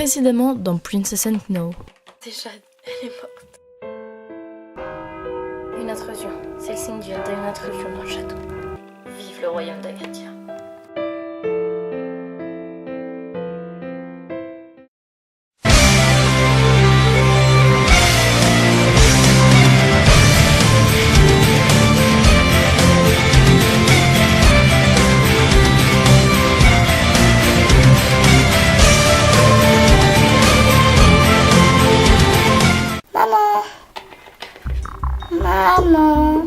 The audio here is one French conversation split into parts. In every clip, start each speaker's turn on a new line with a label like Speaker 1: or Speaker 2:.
Speaker 1: précédemment dans Princess and Snow. Déjà, elle est morte. Une intrusion. C'est le signe d'une intrusion dans le château. Vive le royaume d'Agatia.
Speaker 2: Maman.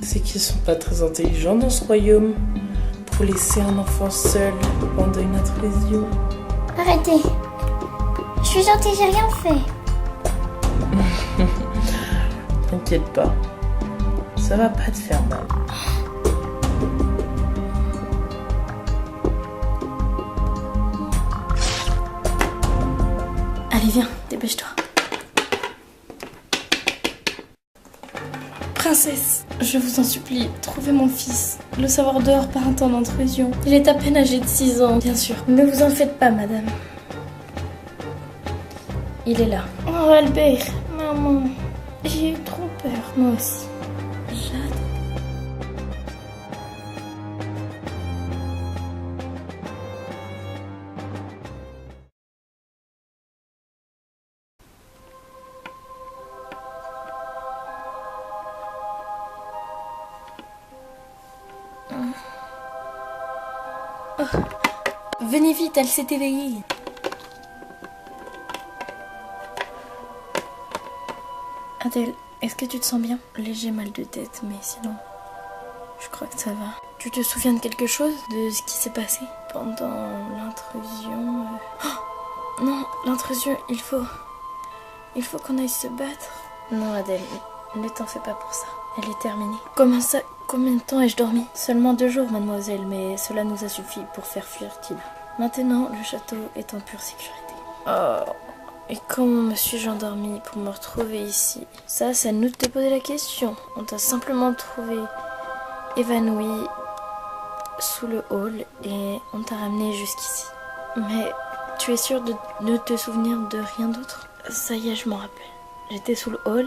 Speaker 3: C'est qu'ils sont pas très intelligents dans ce royaume pour laisser un enfant seul pendant une intrusion.
Speaker 2: Arrêtez. Je suis gentille, j'ai rien fait.
Speaker 3: T'inquiète pas, ça va pas te faire mal.
Speaker 1: Allez, viens, dépêche-toi. Princesse, je vous en supplie, trouvez mon fils. Le savoir dehors par un temps d'intrusion. Il est à peine âgé de 6 ans, bien sûr. Ne vous en faites pas, madame. Il est là. Oh, Albert, maman, j'ai eu trop peur. Moi aussi. Jade. Oh. Venez vite, elle s'est éveillée. Adèle, est-ce que tu te sens bien? Léger mal de tête, mais sinon, je crois que ça va. Tu te souviens de quelque chose de ce qui s'est passé pendant l'intrusion? Oh non, l'intrusion, il faut qu'on aille se battre. Non, Adèle, ne t'en fais pas pour ça. Elle est terminée. Comment ça? Combien de temps ai-je dormi? Seulement 2 jours, mademoiselle, mais cela nous a suffi pour faire fuir Tina. Maintenant, le château est en pure sécurité. Oh, et comment me suis-je endormie pour me retrouver ici? Ça, c'est à nous de te poser la question. On t'a simplement trouvé évanouie sous le hall et on t'a ramené jusqu'ici. Mais tu es sûre de ne te souvenir de rien d'autre? Ça y est, je m'en rappelle. J'étais sous le hall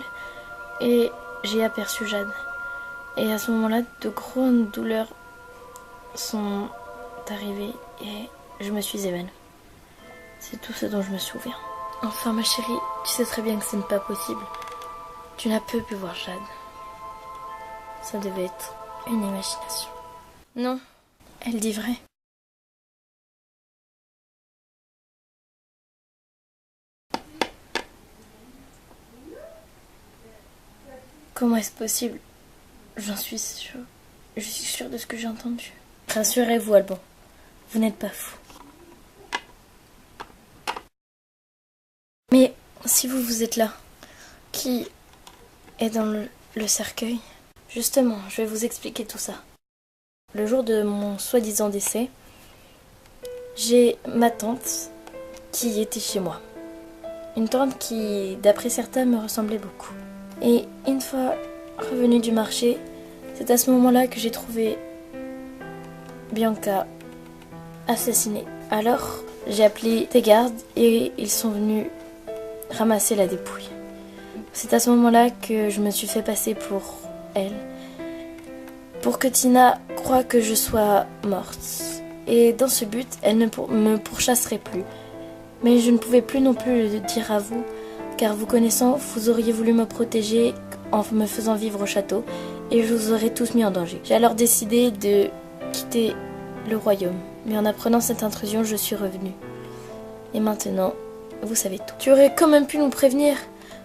Speaker 1: et j'ai aperçu Jade. Et à ce moment-là, de grandes douleurs sont arrivées et je me suis évanouie. C'est tout ce dont je me souviens. Enfin, ma chérie, tu sais très bien que ce n'est pas possible. Tu n'as peu pu voir Jade. Ça devait être une imagination. Non, elle dit vrai. Comment est-ce possible? J'en suis sûre. Je suis sûre de ce que j'ai entendu. Rassurez-vous, Alban. Vous n'êtes pas fou. Mais si vous êtes là, qui est dans le cercueil? Justement, je vais vous expliquer tout ça. Le jour de mon soi-disant décès, j'ai ma tante qui était chez moi. Une tante qui, d'après certains, me ressemblait beaucoup. Et une fois revenue du marché, c'est à ce moment-là que j'ai trouvé Bianca assassinée. Alors, j'ai appelé des gardes et ils sont venus ramasser la dépouille. C'est à ce moment-là que je me suis fait passer pour elle, pour que Tina croie que je sois morte. Et dans ce but, elle ne me pourchasserait plus. Mais je ne pouvais plus non plus le dire à vous, car vous connaissant, vous auriez voulu me protéger en me faisant vivre au château, et je vous aurais tous mis en danger. J'ai alors décidé de quitter le royaume, mais en apprenant cette intrusion, je suis revenue. Et maintenant, vous savez tout. Tu aurais quand même pu nous prévenir.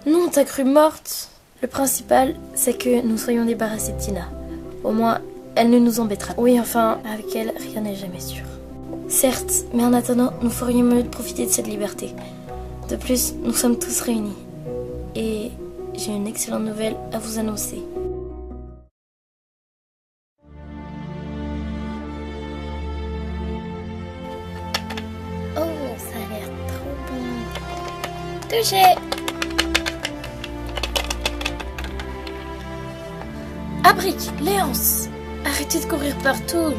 Speaker 1: Non, t'as cru morte. Le principal, c'est que nous soyons débarrassés de Tina. Au moins, elle ne nous embêtera pas. Oui, enfin, avec elle, rien n'est jamais sûr. Certes, mais en attendant, nous ferions mieux de profiter de cette liberté. De plus, nous sommes tous réunis. Et j'ai une excellente nouvelle à vous annoncer. Oh, ça a l'air trop bon. Touché! Abric, Léance, Arrêtez de courir partout.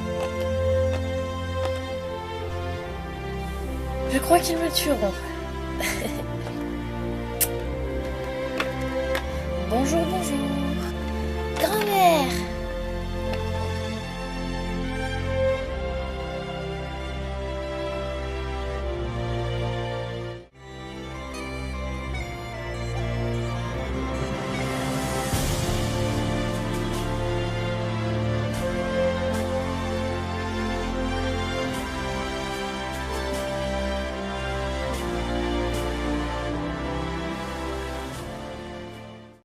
Speaker 1: Je crois qu'ils me tueront. Bonjour, bonjour.
Speaker 2: Grand-mère.